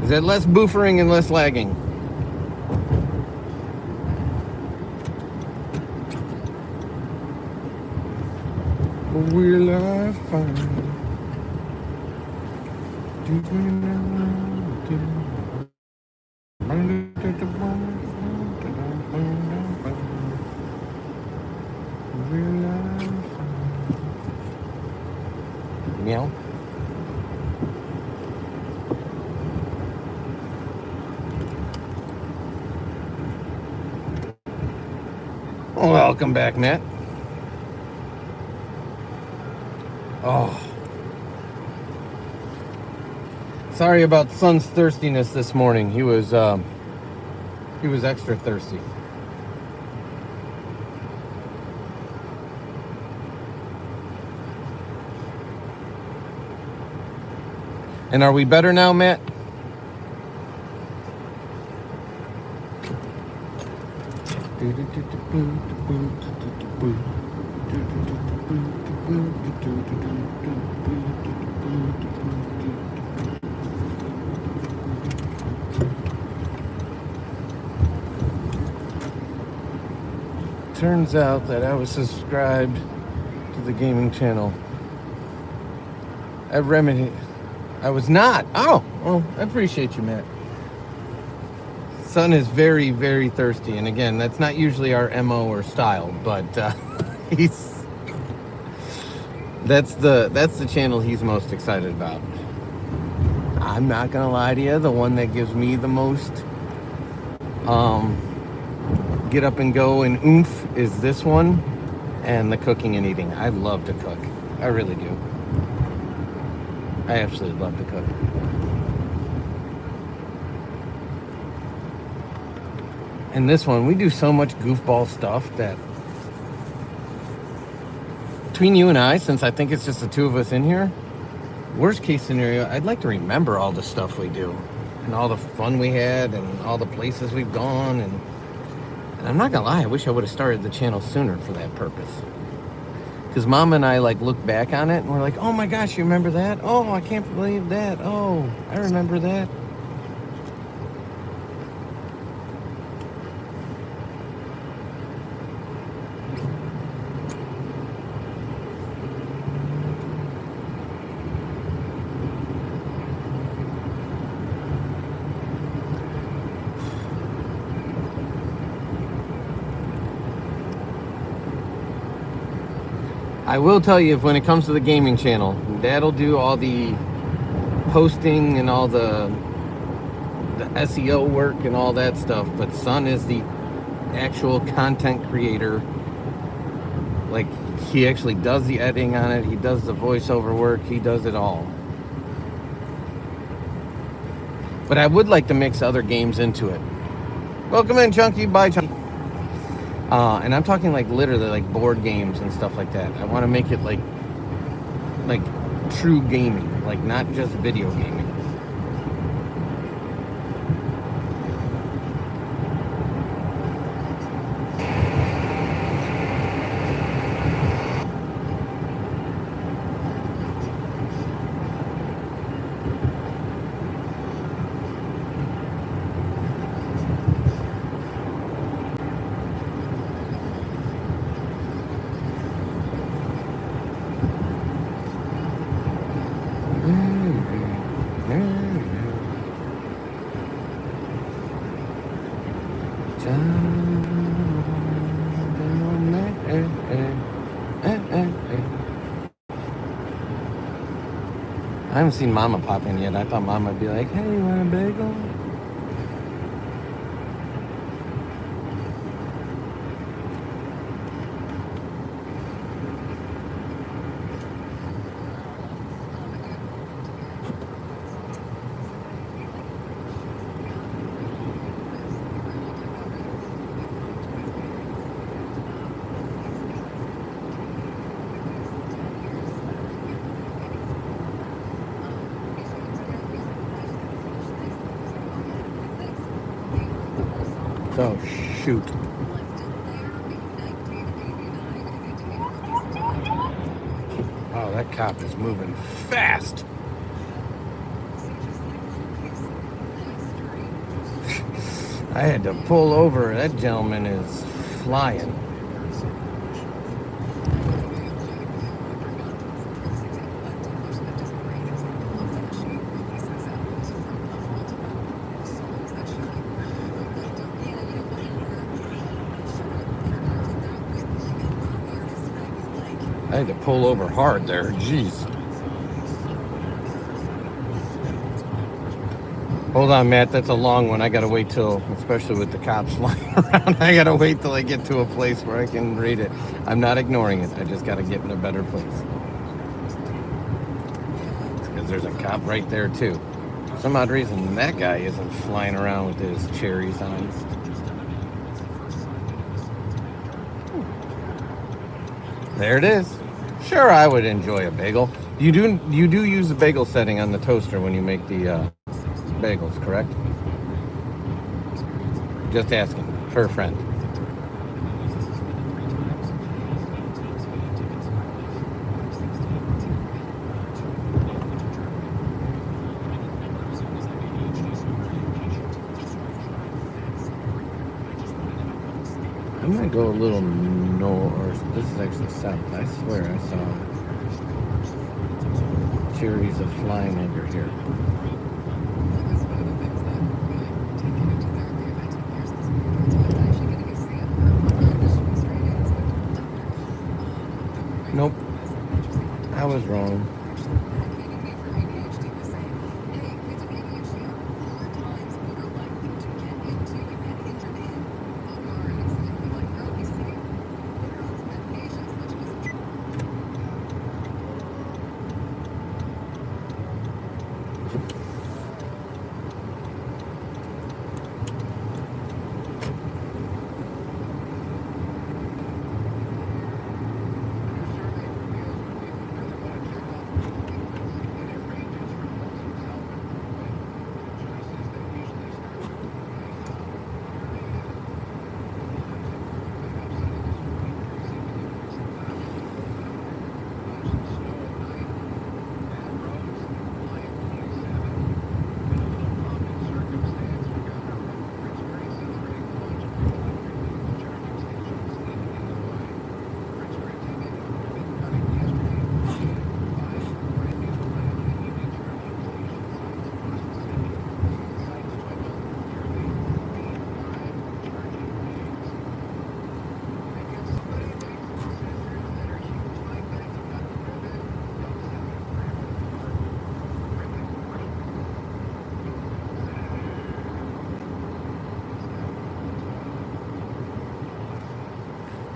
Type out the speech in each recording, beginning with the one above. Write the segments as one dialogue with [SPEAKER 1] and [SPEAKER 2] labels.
[SPEAKER 1] Is that less buffering and less lagging? Will I find? Meow. Welcome back, Matt. Oh. Sorry about Son's thirstiness this morning. He was extra thirsty. And are we better now, Matt? Turns out that I was subscribed to the gaming channel. I was not. Oh, well, I appreciate you, Matt. Son is very, very thirsty, and again, that's not usually our MO or style, but that's the channel he's most excited about. I'm not gonna lie to you, the one that gives me the most get up and go and oomph is this one, and the cooking and eating. I love to cook. I really do. I absolutely love to cook. And this one, we do so much goofball stuff that between you and I, since I think it's just the two of us in here, worst case scenario, I'd like to remember all the stuff we do and all the fun we had and all the places we've gone. And I'm not gonna lie, I wish I would have started the channel sooner for that purpose. Because Mom and I like look back on it and we're like, oh my gosh, you remember that? Oh, I can't believe that. Oh, I remember that. I will tell you, if when it comes to the gaming channel, Dad'll do all the posting and all the SEO work and all that stuff, but Son is the actual content creator. Like, he actually does the editing on it, he does the voiceover work, he does it all. But I would like to mix other games into it. Welcome in, Chunky. Bye, Chunky. And I'm talking like literally like board games and stuff like that. I want to make it like true gaming, like not just video gaming. I haven't seen Mama pop in yet. I thought Mama would be like, hey, you want a bagel? Oh, shoot. Oh, that cop is moving fast. I had to pull over. That gentleman is flying. I had to pull over hard there. Jeez. Hold on, Matt. That's a long one. I gotta wait till, especially with the cops flying around, I gotta wait till I get to a place where I can read it. I'm not ignoring it. I just gotta get in a better place. Because there's a cop right there, too. For some odd reason, that guy isn't flying around with his cherries on. There it is. Sure, I would enjoy a bagel. You do use the bagel setting on the toaster when you make the bagels, correct? Just asking for a friend. I'm gonna go a little north. This is actually south. I swear I saw cherries are flying over here. Nope. I was wrong.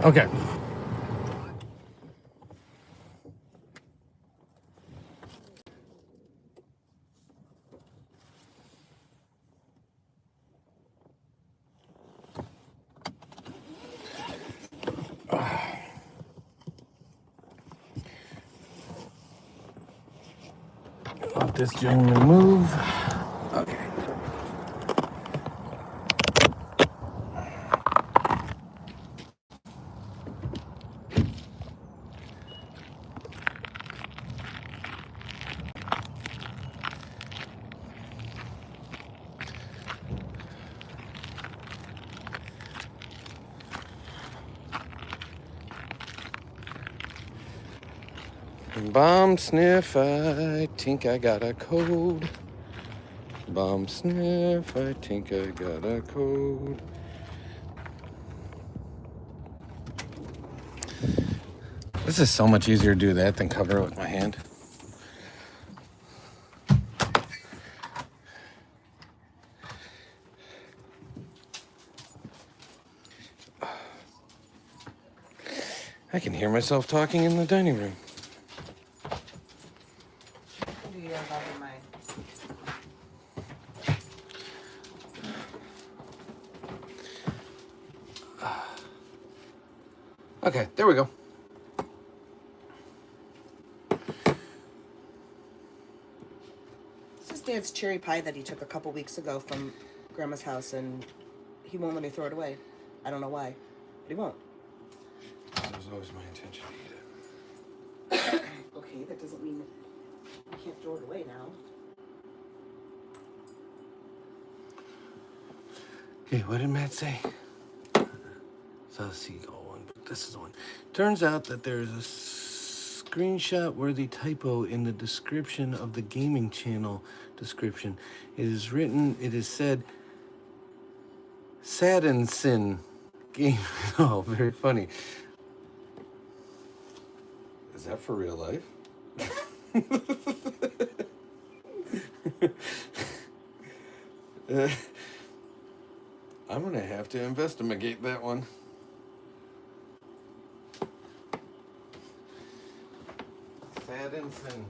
[SPEAKER 1] Okay. Let this gentleman move. Okay. Bomb sniff, I think I got a cold. Bomb sniff, I think I got a cold. This is so much easier to do that than cover it with my hand. I can hear myself talking in the dining room.
[SPEAKER 2] Do you have all of mine?
[SPEAKER 1] Okay, there we go.
[SPEAKER 2] This is Dad's cherry pie that he took a couple weeks ago from Grandma's house, and he won't let me throw it away. I don't know why, but he won't.
[SPEAKER 1] That was always my intention to eat it.
[SPEAKER 2] Okay, that doesn't mean you can't throw it away now.
[SPEAKER 1] Okay, what did Matt say? Saw a seagull one, but this is the one. Turns out that there's a screenshot-worthy typo in the description of the gaming channel description. It is said, Saddensin game. Oh, very funny. Is that for real life? I'm gonna have to investigate that one. Saddensin.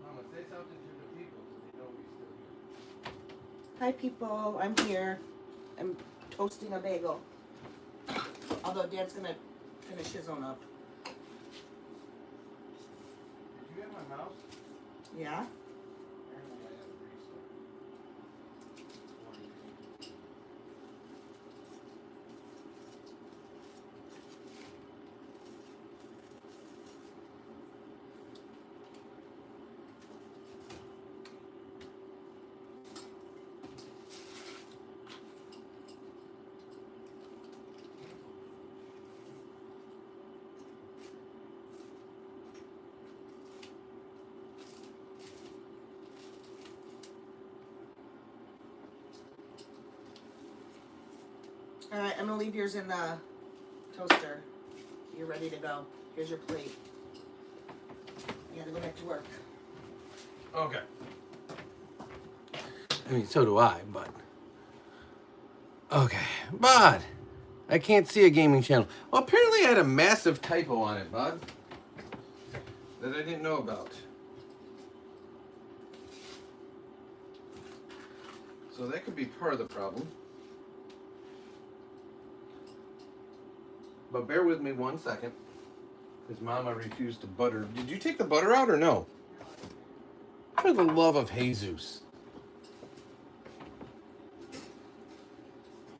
[SPEAKER 1] Mama, say something to the people so they know we're still here.
[SPEAKER 2] Hi, people. I'm here. I'm toasting a bagel. Although Dad's gonna finish his own up.
[SPEAKER 1] Did you get my mouse?
[SPEAKER 2] Yeah?
[SPEAKER 1] Apparently I have a restart.
[SPEAKER 2] All right, I'm gonna leave yours in the toaster. You're ready to go. Here's your plate. You gotta go back to work.
[SPEAKER 1] Okay. I mean, so do I, but... Okay. Bud! I can't see a gaming channel. Well, apparently I had a massive typo on it, Bud. That I didn't know about. So that could be part of the problem. But bear with me 1 second. Because Mama refused to butter. Did you take the butter out or no? For the love of Jesus.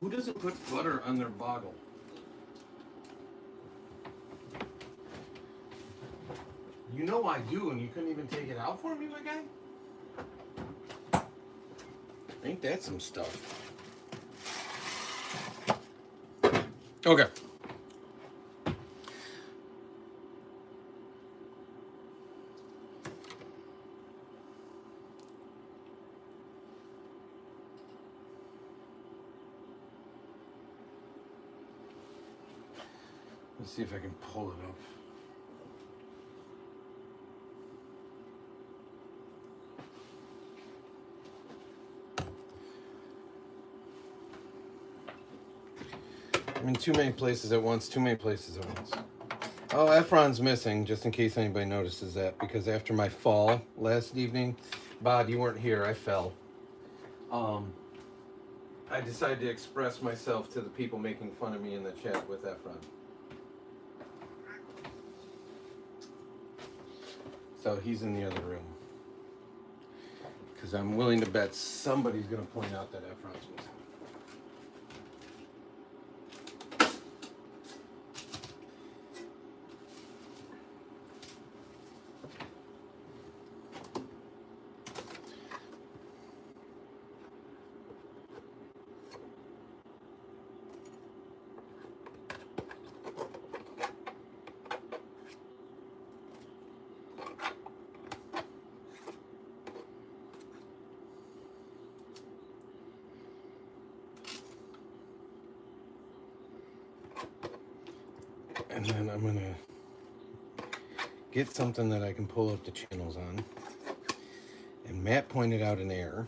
[SPEAKER 1] Who doesn't put butter on their boggle? You know I do, and you couldn't even take it out for me, my guy? Ain't that some stuff? Okay. Let's see if I can pull it up. I'm in too many places at once, Oh, Efron's missing, just in case anybody notices that, because after my fall last evening, Bod, you weren't here, I fell. I decided to express myself to the people making fun of me in the chat with Efron. So he's in the other room. Because I'm willing to bet somebody's going to point out that Efron's missing. And then I'm going to get something that I can pull up the channels on. And Matt pointed out an error,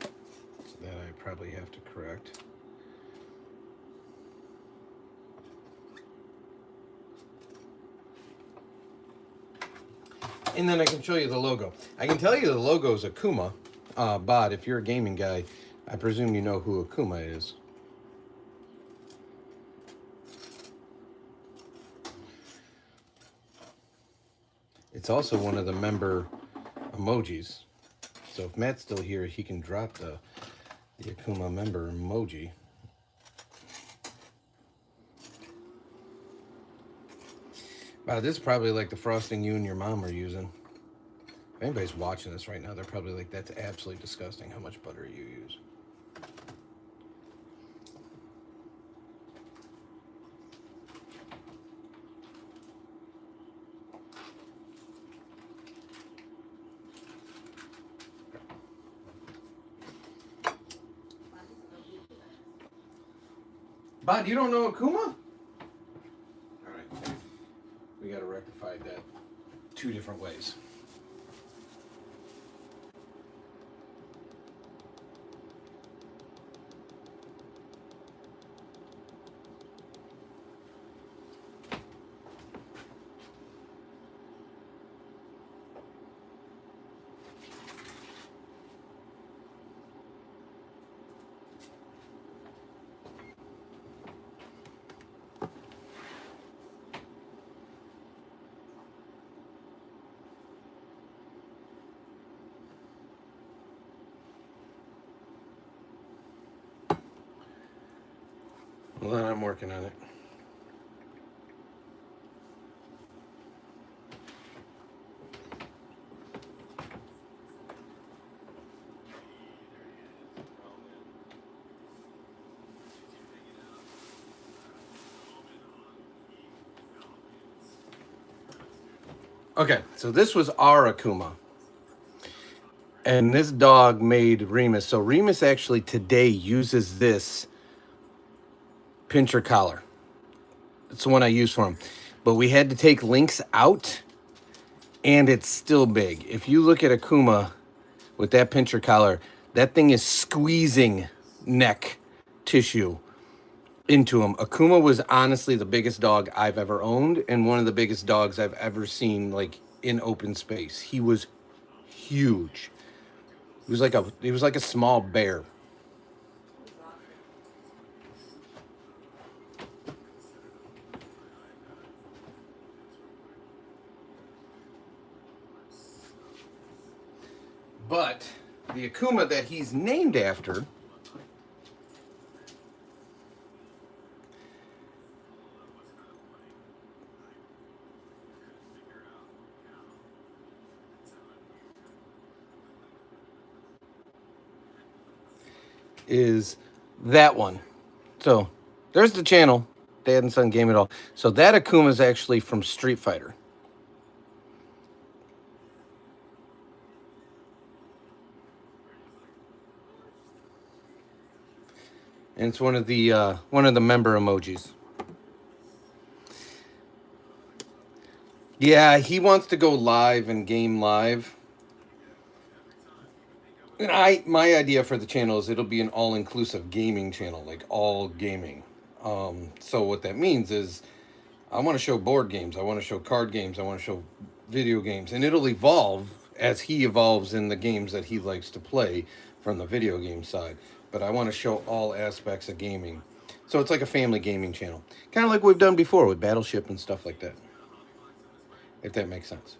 [SPEAKER 1] so that I probably have to correct. And then I can show you the logo. I can tell you the logo is Akuma. Bod, if you're a gaming guy, I presume you know who Akuma is. It's also one of the member emojis. So if Matt's still here, he can drop the Akuma member emoji. Wow, this is probably like the frosting you and your mom are using. If anybody's watching this right now, they're probably like, that's absolutely disgusting how much butter you use. Bod, you don't know Akuma? Alright. We gotta rectify that 2 different ways. Well, I'm working on it. Okay, so this was our Akuma. And this dog made Remus. So Remus actually today uses this pincher collar. It's the one I use for him. But we had to take links out, and it's still big. If you look at Akuma with that pincher collar, that thing is squeezing neck tissue into him. Akuma was honestly the biggest dog I've ever owned, and one of the biggest dogs I've ever seen like in open space. He was huge. He was like a small bear. But the Akuma that he's named after is that one. So there's the channel, Dad and Son Game It All. So that Akuma is actually from Street Fighter. And it's one of the member emojis. Yeah, he wants to go live and game live. And my idea for the channel is it'll be an all-inclusive gaming channel, like all gaming. So what that means is I want to show board games, I want to show card games, I want to show video games, and it'll evolve as he evolves in the games that he likes to play from the video game side. But I want to show all aspects of gaming. So it's like a family gaming channel. Kind of like we've done before with Battleship and stuff like that. If that makes sense.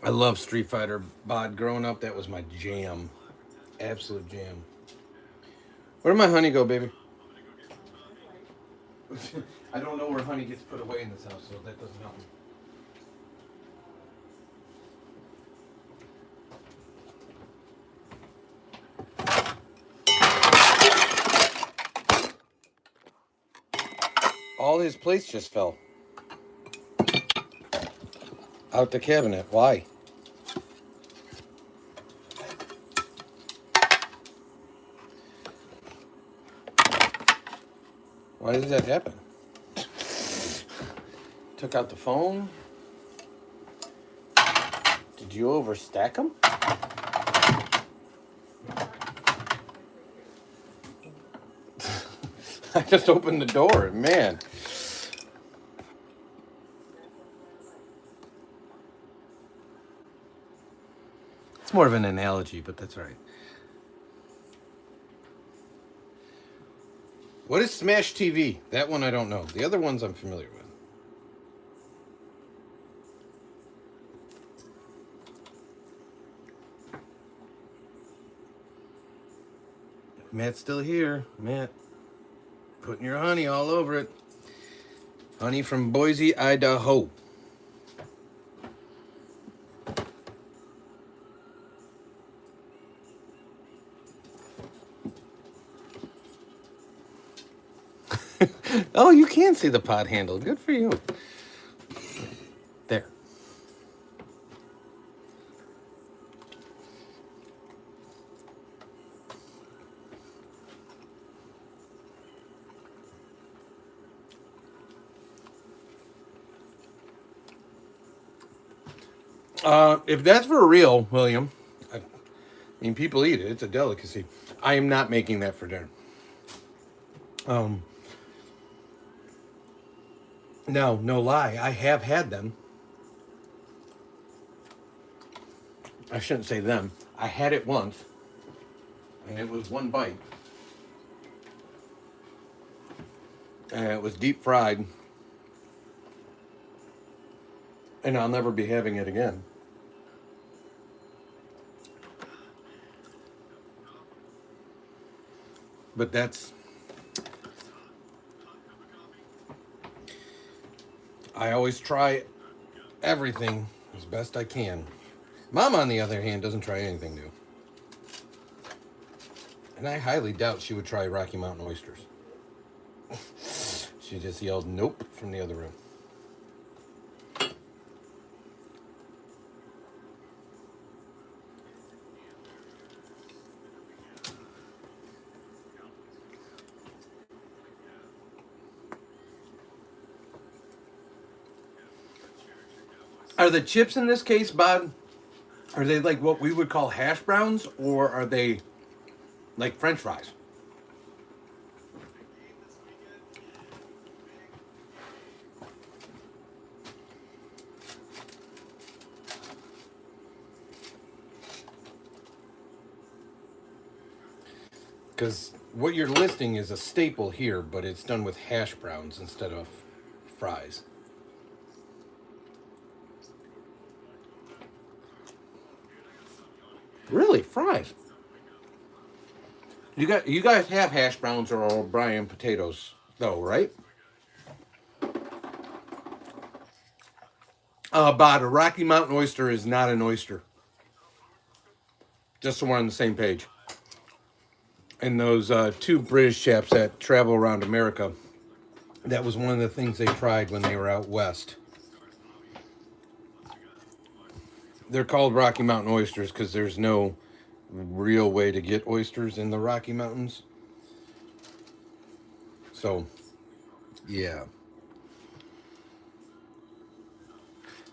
[SPEAKER 1] I love Street Fighter, Bod. Growing up, that was my jam. Absolute jam. Where did my honey go, baby? I don't know where honey gets put away in this house, so that doesn't help me. All his plates just fell out the cabinet. Why? Why did that happen? Took out the phone. Did you overstack them? I just opened the door, man. It's more of an analogy, but that's all right. What is Smash TV? That one I don't know. The other ones I'm familiar with. Matt's still here. Matt, putting your honey all over it. Honey from Boise, Idaho. Oh, you can see the pot handle. Good for you. There. If that's for real, William, I mean, people eat it. It's a delicacy. I am not making that for dinner. No lie. I have had them. I shouldn't say them. I had it once, and it was one bite. And it was deep fried, and I'll never be having it again. But that's... I always try everything as best I can. Mom, on the other hand, doesn't try anything new. And I highly doubt she would try Rocky Mountain oysters. She just yelled nope from the other room. Are the chips in this case, Bob, are they like what we would call hash browns, or are they like French fries? Because what you're listing is a staple here, but it's done with hash browns instead of fries. Really, fries? You guys have hash browns or O'Brien potatoes, though, right? But a Rocky Mountain oyster is not an oyster. Just so we're on the same page. And those two British chaps that travel around America, that was one of the things they tried when they were out west. They're called Rocky Mountain oysters because there's no real way to get oysters in the Rocky Mountains. So, yeah.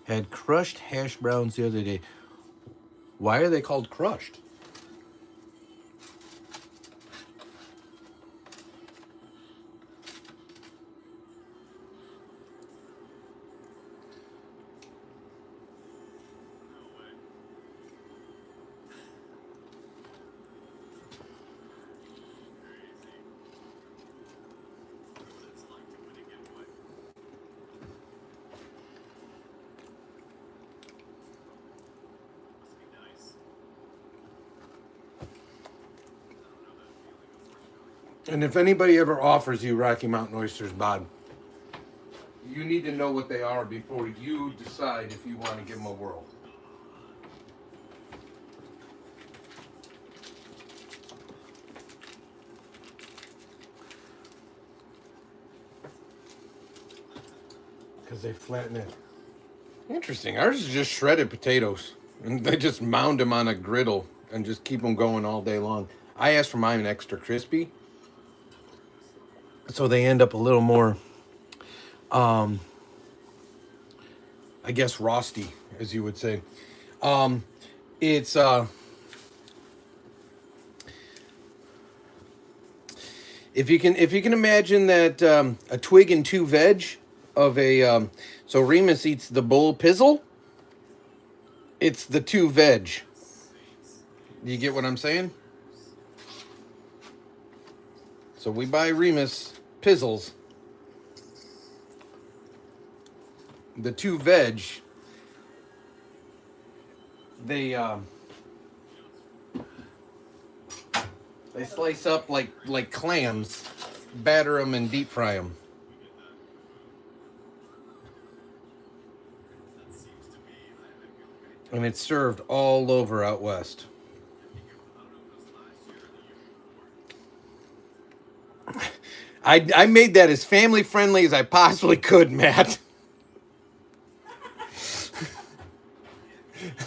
[SPEAKER 1] Had crushed hash browns the other day. Why are they called crushed? And if anybody ever offers you Rocky Mountain oysters, Bob, you need to know what they are before you decide if you want to give them a whirl. Because they flatten it. Interesting. Ours is just shredded potatoes. And they just mound them on a griddle and just keep them going all day long. I asked for mine extra crispy, so they end up a little more, I guess, frosty, as you would say. It's if you can imagine that a twig and two veg of a so Remus eats the bull pizzle. It's the two veg. You get what I'm saying? So we buy Remus pizzles. The two veg. They they slice up like clams, batter them and deep fry them. And it's served all over out west. I made that as family friendly as I possibly could, Matt.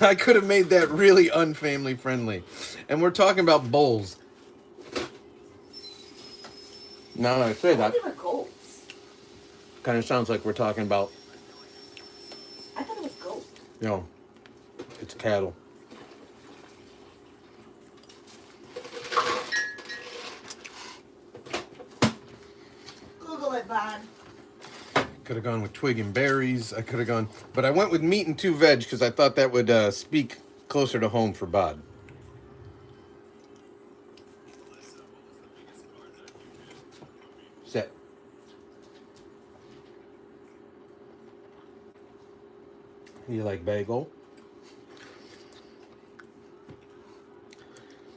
[SPEAKER 1] I could have made that really unfamily friendly. And we're talking about bowls. Now that I say that,
[SPEAKER 2] They were goats.
[SPEAKER 1] kind of sounds like we're talking about,
[SPEAKER 2] I thought it was goat.
[SPEAKER 1] you know, it's cattle.
[SPEAKER 2] Google it, Bod.
[SPEAKER 1] Could have gone with twig and berries. I could have gone, but I went with meat and two veg because I thought that would speak closer to home for Bod. Set. You like bagel?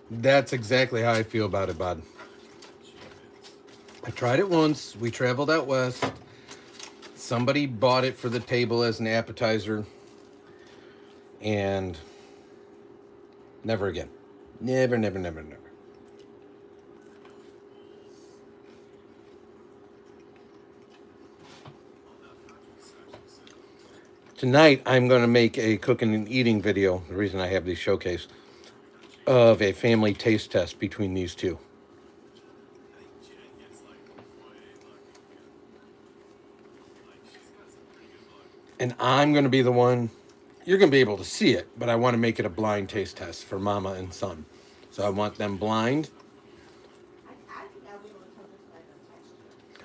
[SPEAKER 1] That's exactly how I feel about it, Bod. I tried it once. We traveled out west. Somebody bought it for the table as an appetizer. And never again. Never, never, never, never. Tonight, I'm going to make a cooking and eating video. The reason I have these showcase of a family taste test between these two. And I'm going to be the one, you're going to be able to see it, but I want to make it a blind taste test for mama and son. So I want them blind.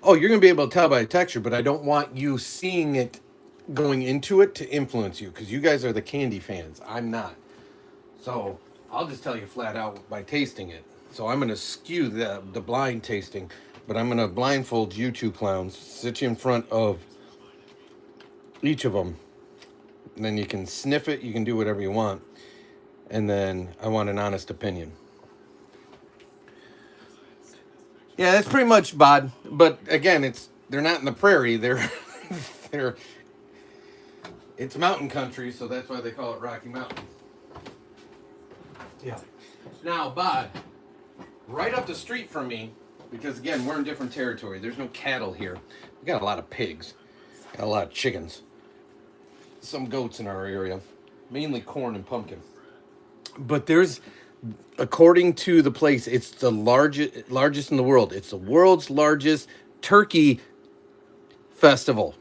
[SPEAKER 1] Oh, you're going to be able to tell by the texture, but I don't want you seeing it going into it to influence you because you guys are the candy fans. I'm not. So I'll just tell you flat out by tasting it. So I'm going to skew the blind tasting, but I'm going to blindfold you two clowns, sit you in front of each of them. And then you can sniff it. You can do whatever you want. And then I want an honest opinion. Yeah, that's pretty much Bod. But again, they're not in the prairie. They're it's mountain country, so that's why they call it Rocky Mountain. Yeah. Now, Bod, right up the street from me, because again, we're in different territory. There's no cattle here. We got a lot of pigs. Got a lot of chickens. Some goats in our area. Mainly corn and pumpkin. But there's, according to the place, it's the largest in the world. It's the world's largest turkey festival.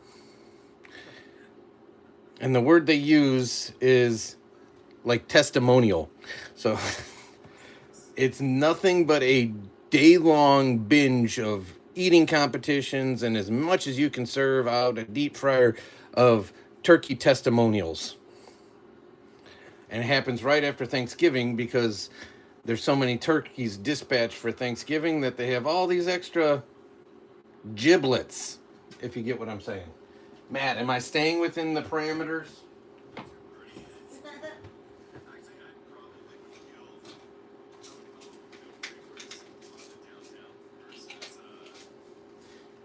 [SPEAKER 1] And the word they use is like testimonial. So it's nothing but a day-long binge of eating competitions and as much as you can serve out a deep fryer of turkey testimonials. And it happens right after Thanksgiving because there's so many turkeys dispatched for Thanksgiving that they have all these extra giblets, if you get what I'm saying. Matt, am I staying within the parameters?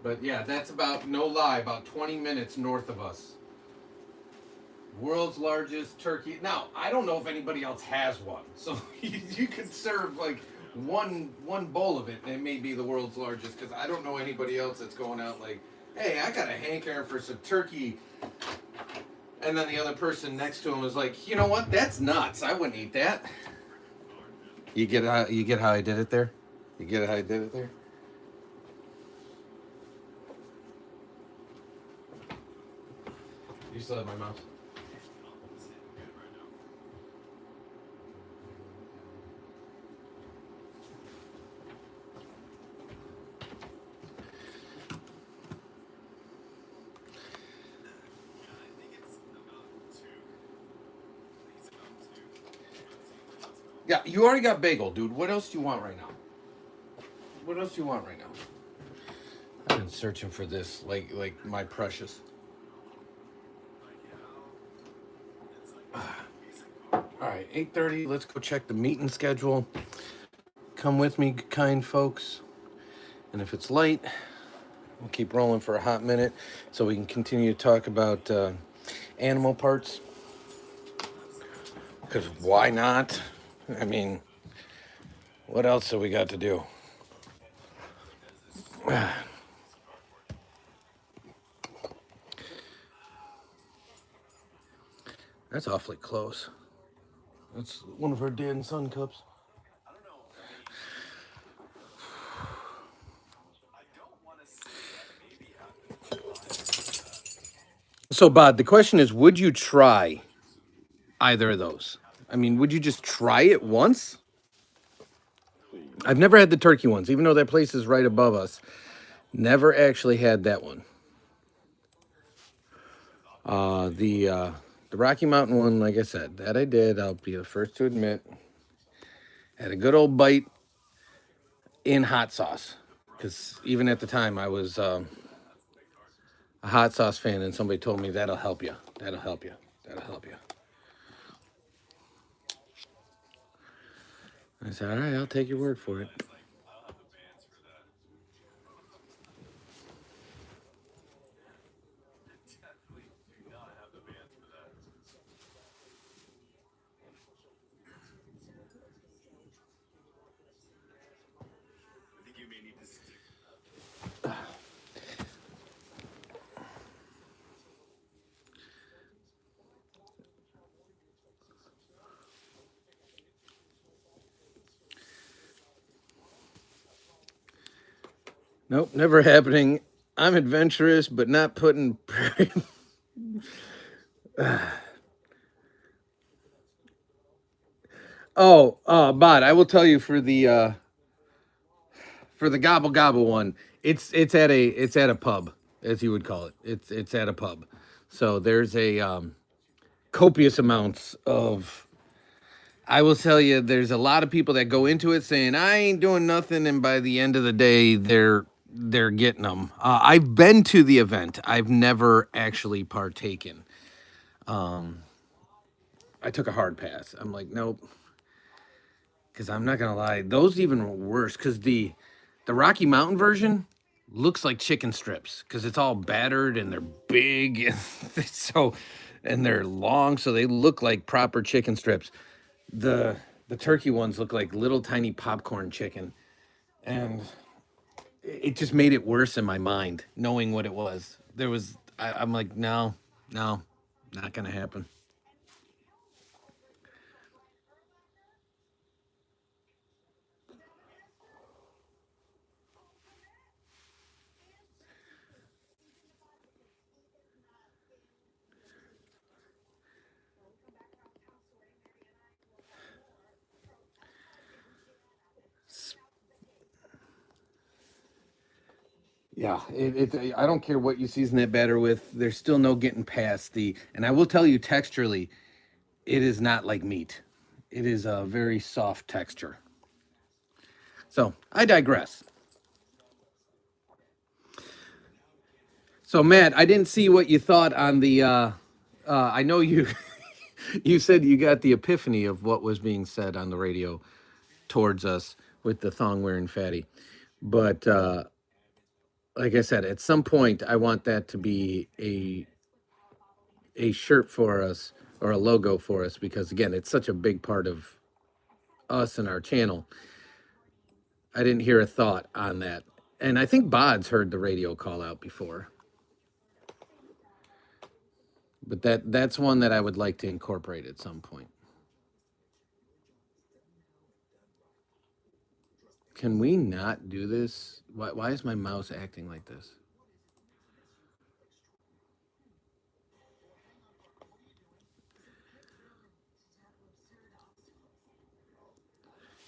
[SPEAKER 1] But yeah, that's about, no lie, about 20 minutes north of us. World's largest turkey. Now, I don't know if anybody else has one. So you could serve like one bowl of it and it may be the world's largest because I don't know anybody else that's going out like, hey, I got a hankering for some turkey. And then the other person next to him was like, you know what? That's nuts. I wouldn't eat that. You get how I did it there? You get how I did it there? You still have my mouse? Yeah, you already got bagel, dude. What else do you want right now? What else do you want right now? I've been searching for this, like my precious. All right, 8:30. Let's go check the meeting schedule. Come with me, kind folks. And if it's late, we'll keep rolling for a hot minute so we can continue to talk about animal parts. Because why not? I mean, what else have we got to do? That's awfully close. That's one of her dad and son cups. So, Bod, the question is, would you try either of those? I mean, would you just try it once? I've never had the turkey ones, even though that place is right above us. Never actually had that one. The Rocky Mountain one, like I said, that I did. I'll be the first to admit. Had a good old bite in hot sauce, because even at the time I was a hot sauce fan, and somebody told me that'll help you. That'll help you. That'll help you. I said, all right, I'll take your word for it. Nope, never happening. I'm adventurous, but not putting. Bod, I will tell you for the gobble gobble one, it's at a pub, as you would call it. It's at a pub, so there's a copious amounts of. I will tell you, there's a lot of people that go into it saying I ain't doing nothing, and by the end of the day, they're getting them. I've been to the event. I've never actually partaken. I took a hard pass. I'm like, nope, because I'm not gonna lie, those even were worse. Because the Rocky Mountain version looks like chicken strips because it's all battered and they're big and so and they're long, so they look like proper chicken strips. The the turkey ones look like little tiny popcorn chicken, and it just made it worse in my mind knowing what it was. I'm like, no, no, not gonna happen. Yeah, I don't care what you season that batter with. There's still no getting past the. And I will tell you, texturally, it is not like meat. It is a very soft texture. So I digress. So Matt, I didn't see what you thought on the. I know you. You said you got the epiphany of what was being said on the radio towards us with the thong wearing fatty, but like I said, at some point I want that to be a shirt for us or a logo for us because again, it's such a big part of us and our channel. I didn't hear a thought on that. And I think Bod's heard the radio call out before. But that's one that I would like to incorporate at some point. Can we not do this? Why is my mouse acting like this?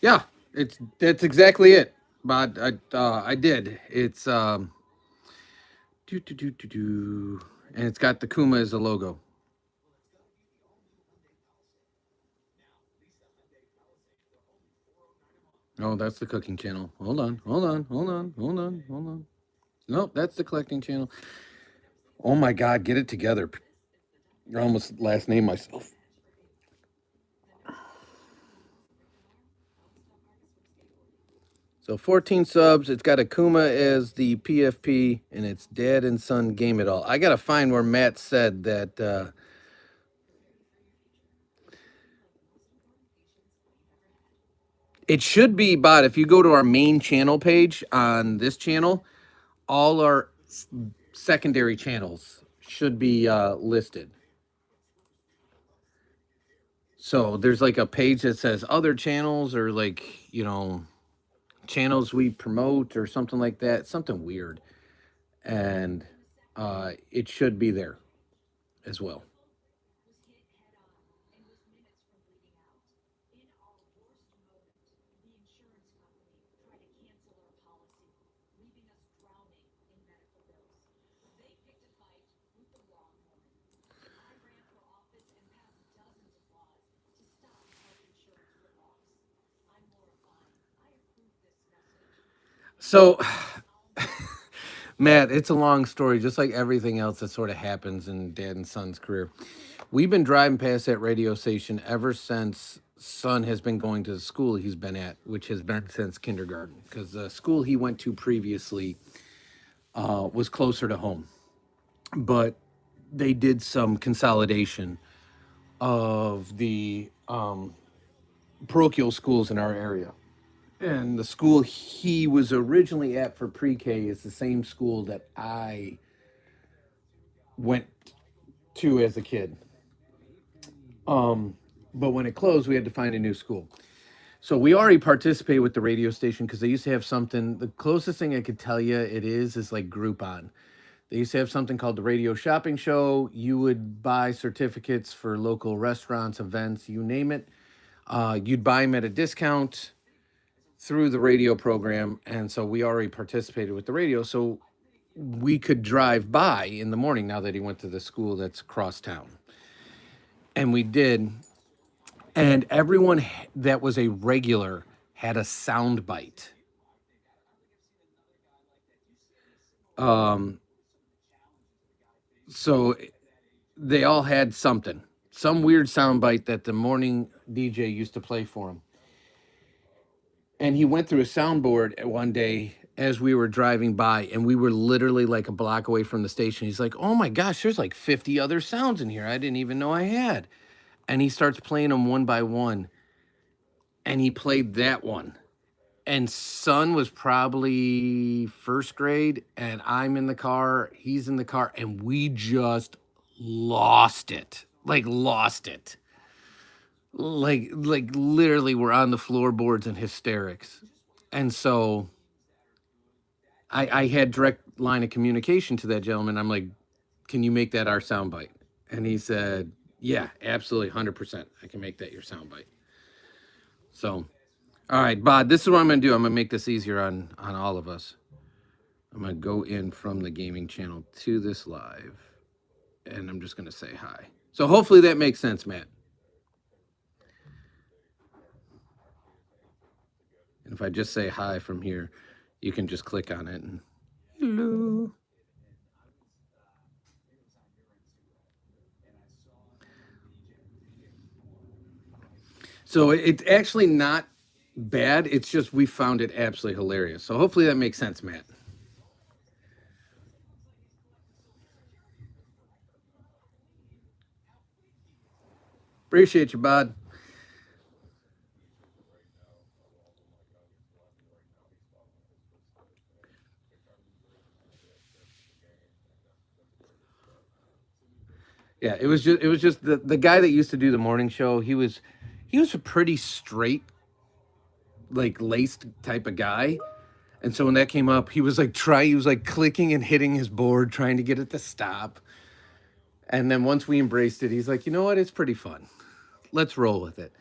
[SPEAKER 1] Yeah, that's exactly it. But I did. It's do do do do do, and it's got the Kuma as a logo. Oh, that's the cooking channel. Hold on, hold on, hold on, hold on, hold on. Nope, that's the collecting channel. Oh my God, get it together. I almost last name myself. So 14 subs. It's got Akuma as the PFP, and it's Dad and Son Game It All. I gotta find where Matt said that. It should be, but if you go to our main channel page on this channel, all our secondary channels should be listed. So there's like a page that says other channels, or like, channels we promote or something like that, something weird. And it should be there as well. So, Matt, it's a long story, just like everything else that sort of happens in Dad and Son's career. We've been driving past that radio station ever since Son has been going to the school he's been at, which has been since kindergarten, because the school he went to previously was closer to home. But they did some consolidation of the parochial schools in our area. And the school he was originally at for pre-K is the same school that I went to as a kid. But when it closed, we had to find a new school. So we already participated with the radio station because they used to have something. The closest thing I could tell you it is like Groupon. They used to have something called the Radio Shopping Show. You would buy certificates for local restaurants, events, you name it. You'd buy them at a discount through the radio program. And so we already participated with the radio. So we could drive by in the morning now that he went to the school that's across town. And we did. And everyone that was a regular had a sound bite. So they all had something, some weird sound bite that the morning DJ used to play for him. And he went through a soundboard one day as we were driving by, and we were literally like a block away from the station. He's like, oh my gosh, there's like 50 other sounds in here I didn't even know I had. And he starts playing them one by one. And he played that one. And Son was probably first grade, and I'm in the car, he's in the car, and we just lost it. Like lost it. Like literally we're on the floorboards in hysterics. And so I had direct line of communication to that gentleman. I'm like, can you make that our soundbite? And he said, yeah, absolutely, 100%. I can make that your soundbite. So, all right, Bod, this is what I'm going to do. I'm going to make this easier on all of us. I'm going to go in from the gaming channel to this live, and I'm just going to say hi. So hopefully that makes sense, Matt. And if I just say hi from here, you can just click on it and hello. So it's actually not bad. It's just we found it absolutely hilarious. So hopefully that makes sense, Matt. Appreciate you, bud. Yeah, it was just the guy that used to do the morning show. He was a pretty straight, like laced type of guy. And so when that came up, he was like clicking and hitting his board, trying to get it to stop. And then once we embraced it, he's like, you know what? It's pretty fun. Let's roll with it.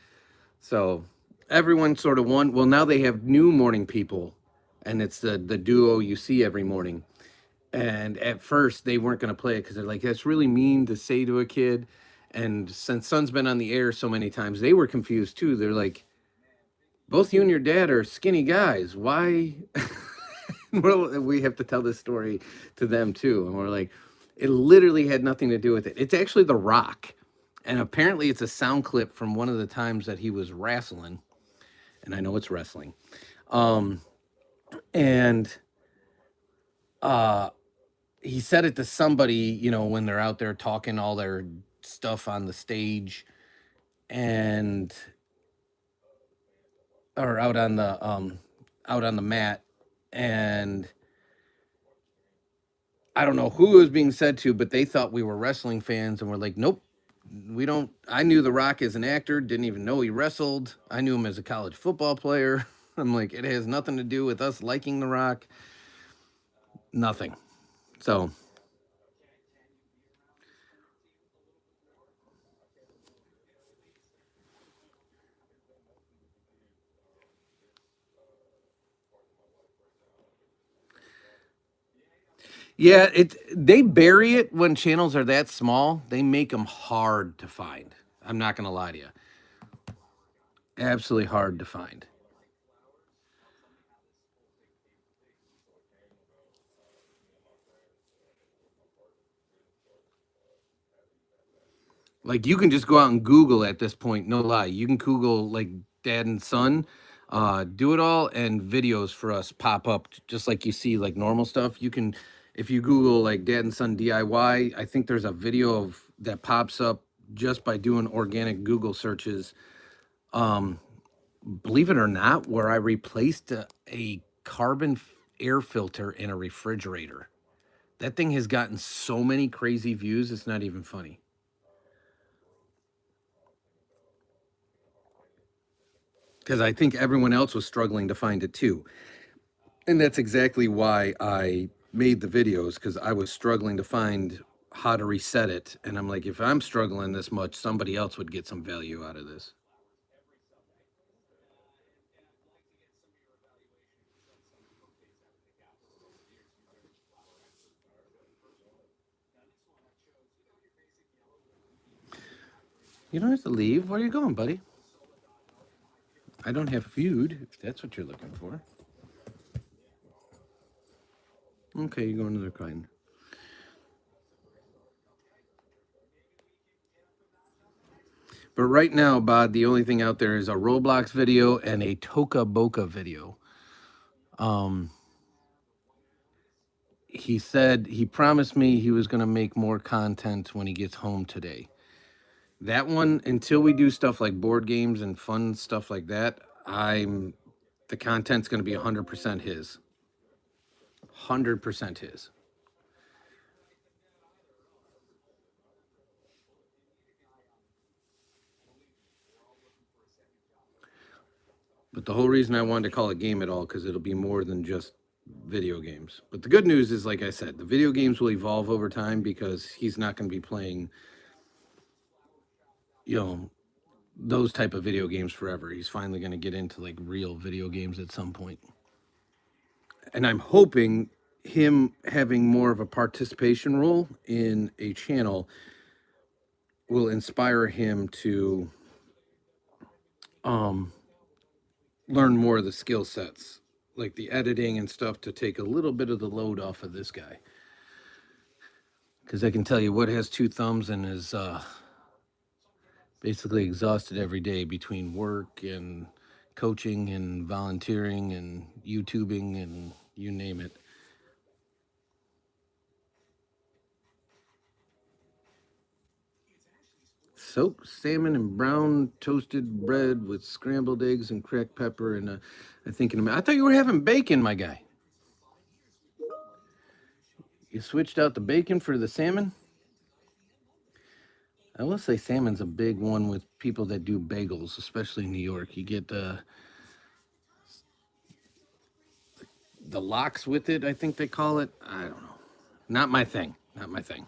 [SPEAKER 1] So everyone sort of won. Well, now they have new morning people, and it's the duo you see every morning. And at first, they weren't going to play it because they're like, that's really mean to say to a kid. And since Son's been on the air so many times, they were confused too. They're like, both you and your dad are skinny guys. Why? We have to tell this story to them too. And we're like, it literally had nothing to do with it. It's actually The Rock. And apparently it's a sound clip from one of the times that he was wrestling. And I know it's wrestling. Um, and he said it to somebody, when they're out there talking all their stuff on the stage and or out on the mat. And I don't know who it was being said to, but they thought we were wrestling fans and we're like, nope, we don't. I knew The Rock as an actor, didn't even know he wrestled. I knew him as a college football player. I'm like, it has nothing to do with us liking The Rock. Nothing. So, yeah, they bury it when channels are that small. They make them hard to find. I'm not going to lie to you. Absolutely hard to find. Like you can just go out and Google at this point, no lie. You can Google like dad and son, do it all, and videos for us pop up just like you see like normal stuff. You can, if you Google like dad and son DIY, I think there's a video of that pops up just by doing organic Google searches. Believe it or not, where I replaced a carbon air filter in a refrigerator. That thing has gotten so many crazy views, it's not even funny. Because I think everyone else was struggling to find it too. And that's exactly why I made the videos, because I was struggling to find how to reset it. And I'm like, if I'm struggling this much, somebody else would get some value out of this. You don't have to leave. Where are you going, buddy? I don't have food, if that's what you're looking for. Okay, you're going to the kind. But right now, Bod, the only thing out there is a Roblox video and a Toca Boca video. He said he promised me he was going to make more content when he gets home today. That one, until we do stuff like board games and fun stuff like that, the content's going to be 100% his. 100% his. But the whole reason I wanted to call it game at all, because it'll be more than just video games. But the good news is, like I said, the video games will evolve over time because he's not going to be playing, you know, those type of video games forever. He's finally going to get into like real video games at some point. And I'm hoping him having more of a participation role in a channel will inspire him to learn more of the skill sets, like the editing and stuff, to take a little bit of the load off of this guy. Because I can tell you what has two thumbs and is basically exhausted every day between work and coaching and volunteering and YouTubing and you name it. Soaked salmon and brown toasted bread with scrambled eggs and cracked pepper and I think I thought you were having bacon, my guy. You switched out the bacon for the salmon? I will say salmon's a big one with people that do bagels, especially in New York. You get the lox with it, I think they call it. I don't know. Not my thing. Not my thing.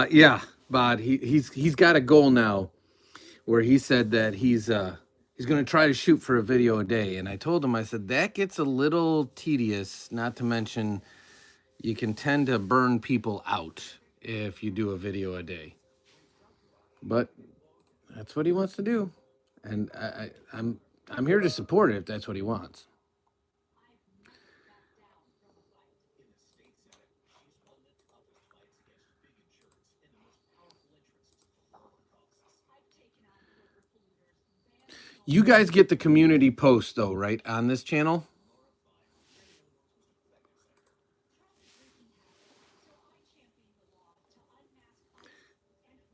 [SPEAKER 1] Yeah, Bod. He's got a goal now where he said that he's going to try to shoot for a video a day. And I told him, I said that gets a little tedious. Not to mention, you can tend to burn people out if you do a video a day. But that's what he wants to do, and I'm here to support it if that's what he wants. You guys get the community post though, right, on this channel?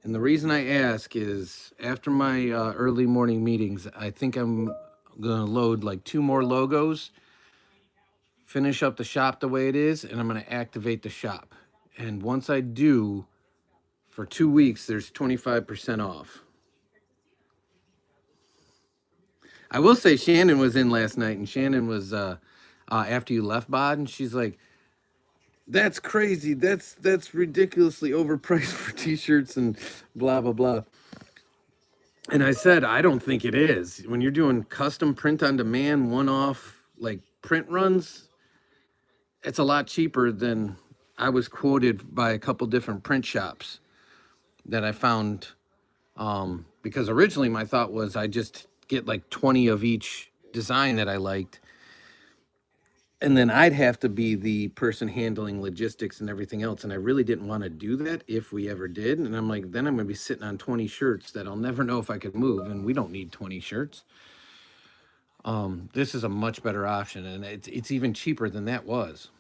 [SPEAKER 1] And the reason I ask is after my early morning meetings, I think I'm going to load like 2 more logos, finish up the shop the way it is, and I'm going to activate the shop. And once I do, for 2 weeks, there's 25% off. I will say Shannon was in last night, and Shannon was after you left, Bod, and she's like, "That's crazy. That's ridiculously overpriced for t-shirts and blah blah blah." And I said, "I don't think it is. When you're doing custom print on demand, one-off like print runs, it's a lot cheaper than I was quoted by a couple different print shops that I found. Because originally my thought was I just get like 20 of each design that I liked, and then I'd have to be the person handling logistics and everything else. And I really didn't want to do that if we ever did. And I'm like, then I'm going to be sitting on 20 shirts that I'll never know if I could move. And we don't need 20 shirts. This is a much better option. And it's even cheaper than that was.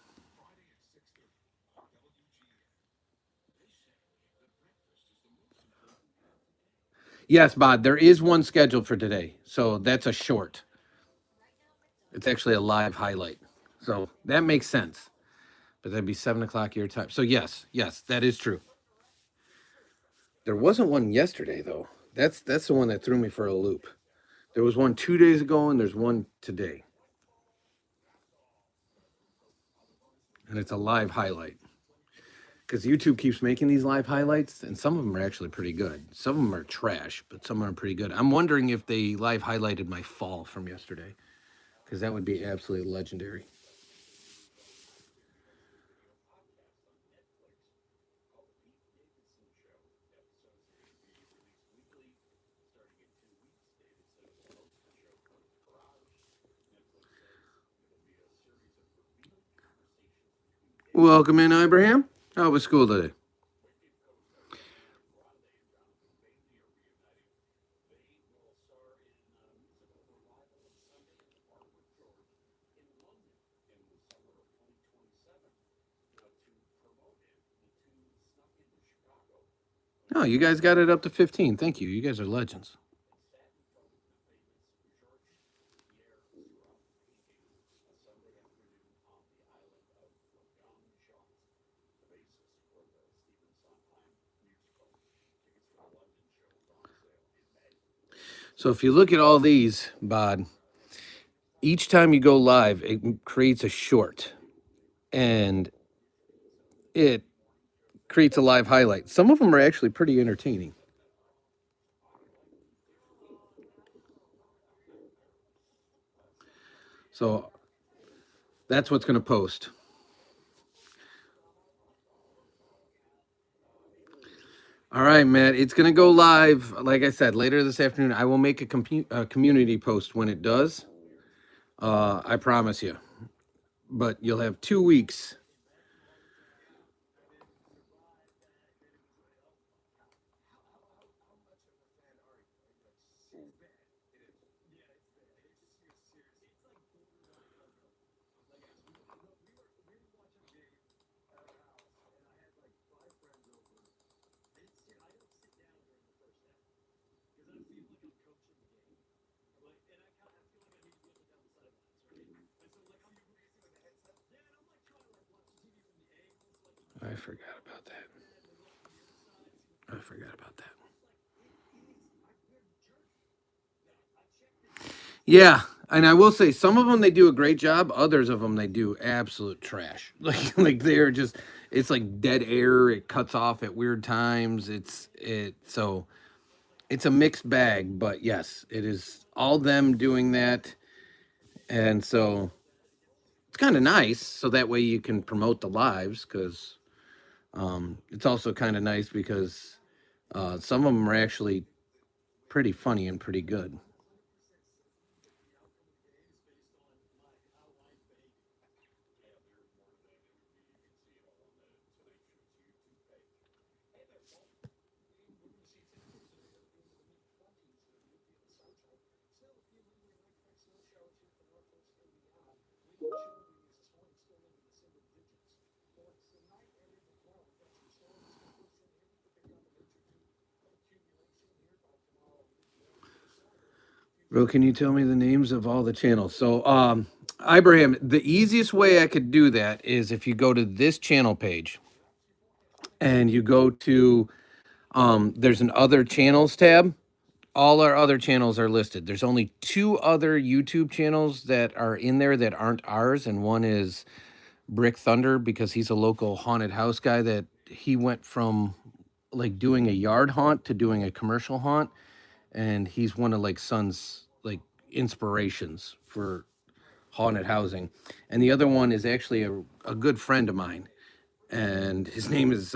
[SPEAKER 1] Yes, Bod, there is one scheduled for today. So that's a short. It's actually a live highlight. So that makes sense. But that'd be 7 o'clock your time. So yes, that is true. There wasn't one yesterday though. That's the one that threw me for a loop. There was one 2 days ago and there's one today. And it's a live highlight. Because YouTube keeps making these live highlights, and some of them are actually pretty good. Some of them are trash, but some are pretty good. I'm wondering if they live highlighted my fall from yesterday, because that would be absolutely legendary. Welcome in, Abraham. How was school today? Oh, you guys got it up to 15. Thank you. You guys are legends. So if you look at all these, Bod, each time you go live, it creates a short, and it creates a live highlight. Some of them are actually pretty entertaining. So that's what's going to post. All right, Matt. It's going to go live, like I said, later this afternoon. I will make a community post when it does. I promise you. But you'll have 2 weeks. I forgot about that. Yeah, and I will say some of them they do a great job. Others of them they do absolute trash. Like they're just it's like dead air. It cuts off at weird times. So it's a mixed bag. But yes, it is all them doing that, and so it's kind of nice. So that way you can promote the lives because It's also kind of nice because some of them are actually pretty funny and pretty good. Bro, can you tell me the names of all the channels? So, Ibrahim, the easiest way I could do that is if you go to this channel page and you go to, there's an other channels tab. All our other channels are listed. There's only two other YouTube channels that are in there that aren't ours, and one is Brick Thunder because he's a local haunted house guy that he went from like doing a yard haunt to doing a commercial haunt, and he's one of like Son's like inspirations for haunted housing. And the other one is actually a good friend of mine, and his name is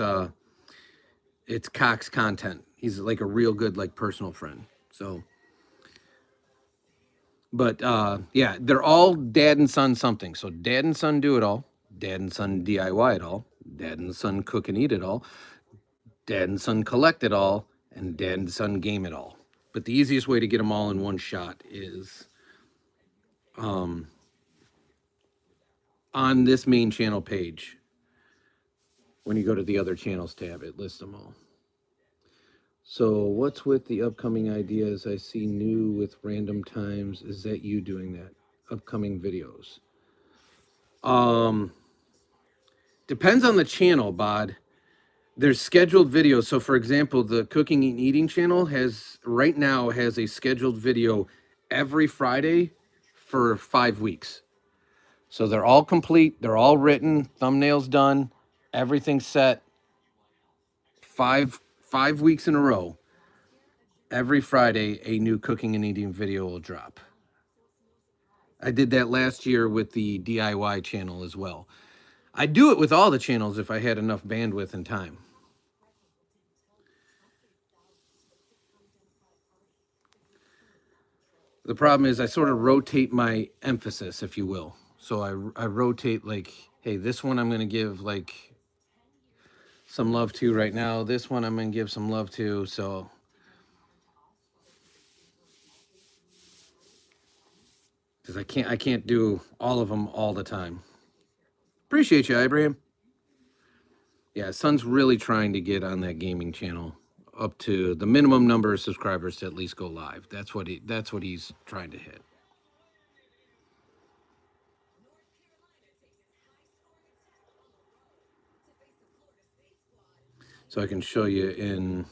[SPEAKER 1] it's Cox Content. He's like a real good like personal friend. So but yeah, they're all dad and son something. So dad and son do it all, dad and son DIY it all, dad and son cook and eat it all, dad and son collect it all, and dad and son game it all. But the easiest way to get them all in one shot is on this main channel page. When you go to the other channels tab, it lists them all. So what's with the upcoming ideas? I see new with random times. Is that you doing that? Upcoming videos. Depends on the channel, Bod. There's scheduled videos. So for example, the cooking and eating channel has right now has a scheduled video every Friday for 5 weeks. So they're all complete, they're all written, thumbnails done, everything's set. Five weeks in a row. Every Friday a new cooking and eating video will drop. I did that last year with the DIY channel as well. I'd do it with all the channels if I had enough bandwidth and time. The problem is I sort of rotate my emphasis, if you will. So I rotate like, hey, this one I'm going to give like some love to right now. This one I'm going to give some love to. So because I can't do all of them all the time. Appreciate you, Ibrahim. Yeah, son's really trying to get on that gaming channel up to the minimum number of subscribers to at least go live. That's what he's trying to hit. So I can show you in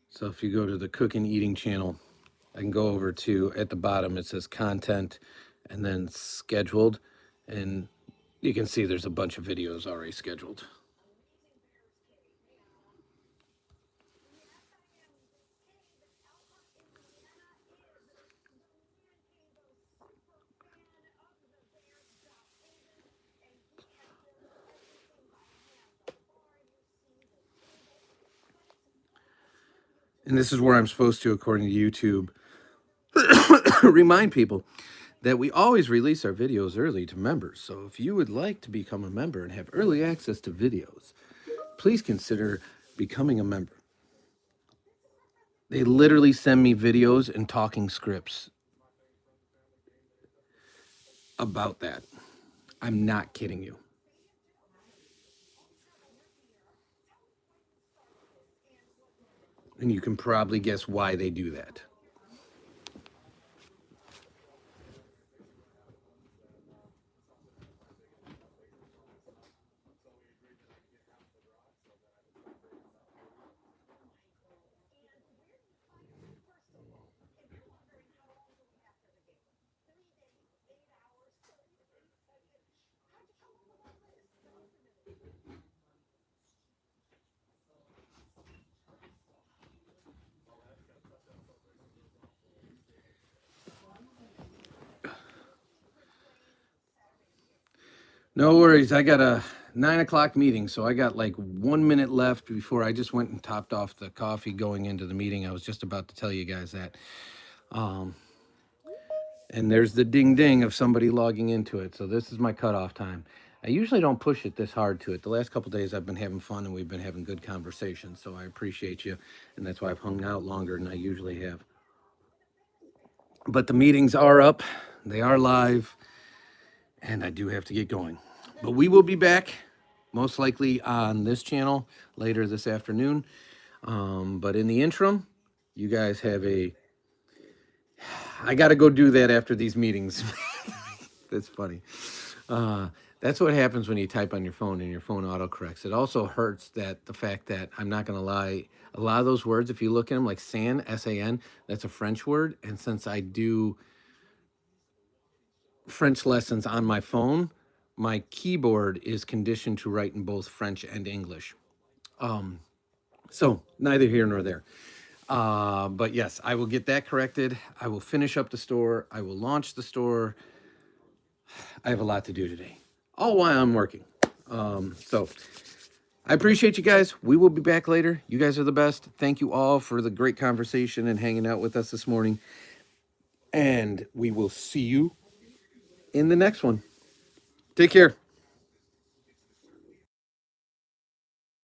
[SPEAKER 1] so if you go to the cook and eating channel, I can go over to at the bottom it says content and then scheduled, and you can see there's a bunch of videos already scheduled. And this is where I'm supposed to, according to YouTube, remind people that we always release our videos early to members. So if you would like to become a member and have early access to videos, please consider becoming a member. They literally send me videos and talking scripts about that. I'm not kidding you. And you can probably guess why they do that. No worries. I got a 9 o'clock meeting, so I got like 1 minute left before I just went and topped off the coffee going into the meeting. I was just about to tell you guys that. Um, and there's the ding ding of somebody logging into it. So this is my cutoff time. I usually don't push it this hard to it. The last couple days I've been having fun and we've been having good conversations. So I appreciate you. And that's why I've hung out longer than I usually have. But the meetings are up, they are live, and I do have to get going. But we will be back most likely on this channel later this afternoon. But in the interim, you guys have a. I got to go do that after these meetings. That's funny. That's what happens when you type on your phone and your phone autocorrects. It also hurts that the fact that I'm not going to lie, a lot of those words, if you look at them like san, S-A-N, that's a French word. And since I do French lessons on my phone, my keyboard is conditioned to write in both French and English. So neither here nor there. But yes, I will get that corrected. I will finish up the store. I will launch the store. I have a lot to do today, all while I'm working. So I appreciate you guys. We will be back later. You guys are the best. Thank you all for the great conversation and hanging out with us this morning. And we will see you in the next one. Take care.